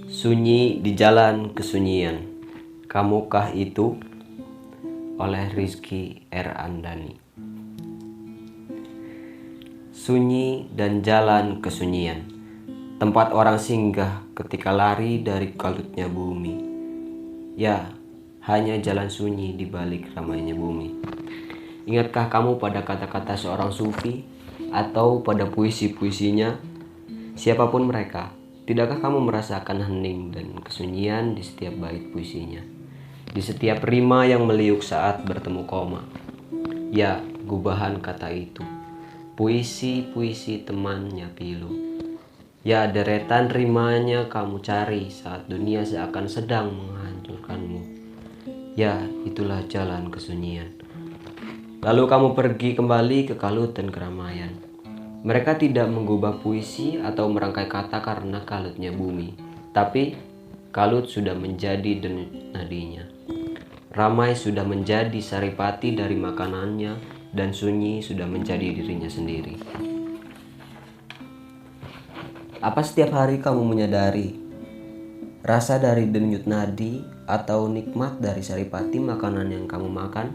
Sunyi di jalan kesunyian, kamukah itu? Oleh Rizky R. Andani. Sunyi dan jalan kesunyian, tempat orang singgah ketika lari dari kalutnya bumi. Ya, hanya jalan sunyi di balik ramainya bumi. Ingatkah kamu pada kata-kata seorang sufi atau pada puisi-puisinya? Siapapun mereka, tidakkah kamu merasakan hening dan kesunyian di setiap bait puisinya? Di setiap rima yang meliuk saat bertemu koma. Ya, gubahan kata itu, puisi-puisi temannya pilu. Ya, deretan rimanya kamu cari saat dunia seakan sedang menghancurkanmu. Ya, itulah jalan kesunyian. Lalu kamu pergi kembali ke kalut dan keramaian. Mereka tidak menggubah puisi atau merangkai kata karena kalutnya bumi, tapi kalut sudah menjadi nadinya. Ramai sudah menjadi saripati dari makanannya, dan sunyi sudah menjadi dirinya sendiri. Apa setiap hari kamu menyadari rasa dari denyut nadi atau nikmat dari saripati makanan yang kamu makan?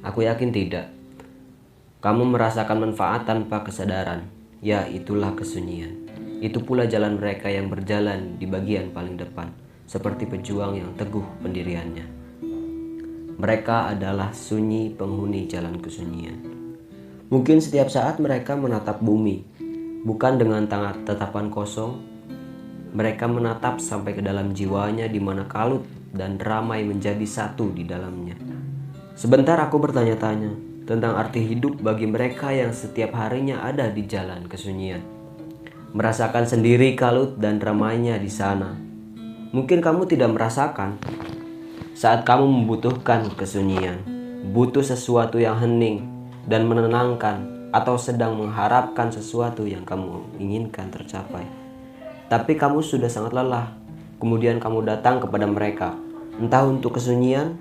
Aku yakin tidak. Kamu merasakan manfaat tanpa kesadaran. Ya, itulah kesunyian. Itu pula jalan mereka yang berjalan di bagian paling depan, seperti pejuang yang teguh pendiriannya. Mereka adalah sunyi penghuni jalan kesunyian. Mungkin setiap saat mereka menatap bumi, bukan dengan tatapan kosong. Mereka menatap sampai ke dalam jiwanya di mana kalut dan ramai menjadi satu di dalamnya. Sebentar aku bertanya-tanya tentang arti hidup bagi mereka yang setiap harinya ada di jalan kesunyian. Merasakan sendiri kalut dan ramainya di sana. Mungkin kamu tidak merasakan saat kamu membutuhkan kesunyian, butuh sesuatu yang hening dan menenangkan, atau sedang mengharapkan sesuatu yang kamu inginkan tercapai. Tapi kamu sudah sangat lelah. Kemudian kamu datang kepada mereka, entah untuk kesunyian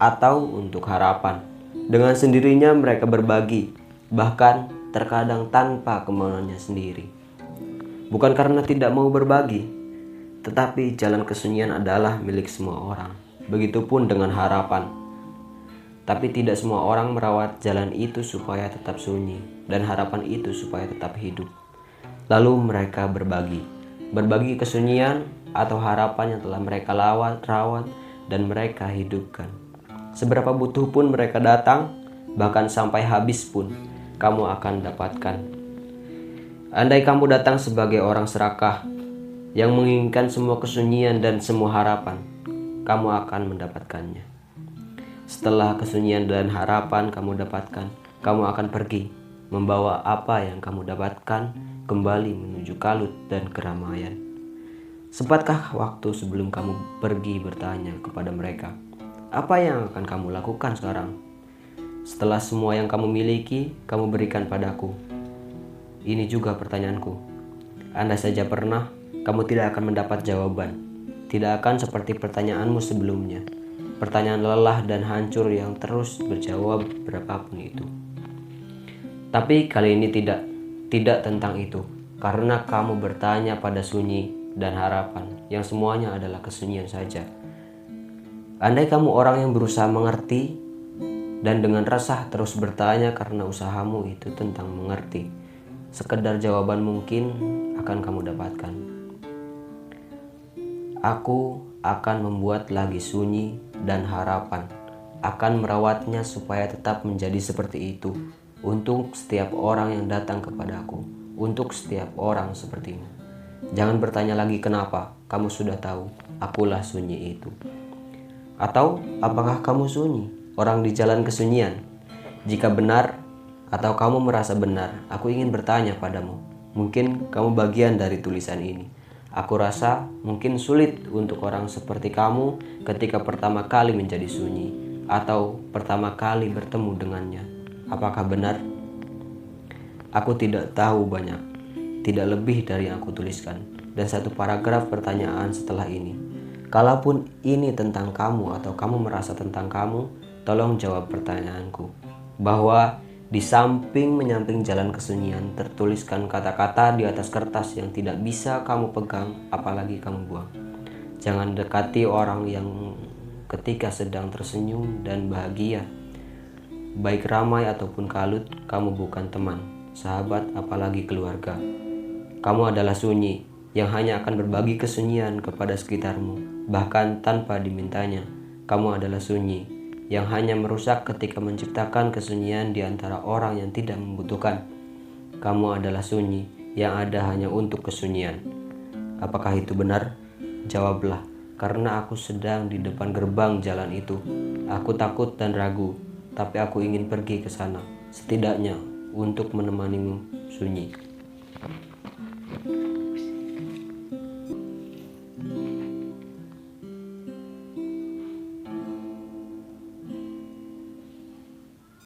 atau untuk harapan. Dengan sendirinya mereka berbagi, bahkan terkadang tanpa kemauannya sendiri. Bukan karena tidak mau berbagi, tetapi jalan kesunyian adalah milik semua orang. Begitupun dengan harapan. Tapi tidak semua orang merawat jalan itu supaya tetap sunyi, dan harapan itu supaya tetap hidup. Lalu mereka berbagi kesunyian atau harapan yang telah mereka rawat dan mereka hidupkan. Seberapa butuh pun mereka datang, bahkan sampai habis pun, kamu akan dapatkan. Andai kamu datang sebagai orang serakah yang menginginkan semua kesunyian dan semua harapan, kamu akan mendapatkannya. Setelah kesunyian dan harapan kamu dapatkan, kamu akan pergi, membawa apa yang kamu dapatkan kembali menuju kalut dan keramaian. Sempatkah waktu sebelum kamu pergi bertanya kepada mereka, apa yang akan kamu lakukan sekarang? Setelah semua yang kamu miliki, kamu berikan padaku. Ini juga pertanyaanku. Andai saja pernah, kamu tidak akan mendapat jawaban. Tidak akan seperti pertanyaanmu sebelumnya. Pertanyaan lelah dan hancur yang terus berjawab berapapun itu. Tapi kali ini tidak tentang itu. Karena kamu bertanya pada sunyi dan harapan, yang semuanya adalah kesunyian saja. Andai kamu orang yang berusaha mengerti dan dengan resah terus bertanya karena usahamu itu tentang mengerti, sekedar jawaban mungkin akan kamu dapatkan. Aku akan membuat lagi sunyi dan harapan, akan merawatnya supaya tetap menjadi seperti itu untuk setiap orang yang datang kepadaku, untuk setiap orang sepertimu. Jangan bertanya lagi kenapa, kamu sudah tahu, akulah sunyi itu. Atau apakah kamu sunyi, orang di jalan kesunyian? Jika benar atau kamu merasa benar, aku ingin bertanya padamu. Mungkin kamu bagian dari tulisan ini. Aku rasa mungkin sulit untuk orang seperti kamu ketika pertama kali menjadi sunyi atau pertama kali bertemu dengannya. Apakah benar? Aku tidak tahu banyak, tidak lebih dari yang aku tuliskan, dan satu paragraf pertanyaan setelah ini. Kalaupun ini tentang kamu atau kamu merasa tentang kamu, tolong jawab pertanyaanku. Bahwa Di samping menyamping jalan kesunyian, tertuliskan kata-kata di atas kertas yang tidak bisa kamu pegang, apalagi kamu buang. Jangan dekati orang yang ketika sedang tersenyum dan bahagia. Baik ramai ataupun kalut, kamu bukan teman, sahabat, apalagi keluarga. Kamu adalah sunyi yang hanya akan berbagi kesunyian kepada sekitarmu, bahkan tanpa dimintanya. Kamu adalah sunyi yang hanya merusak ketika menciptakan kesunyian di antara orang yang tidak membutuhkan. Kamu adalah sunyi yang ada hanya untuk kesunyian. Apakah itu benar? Jawablah, karena aku sedang di depan gerbang jalan itu. Aku takut dan ragu, tapi aku ingin pergi ke sana, setidaknya untuk menemanimu, sunyi.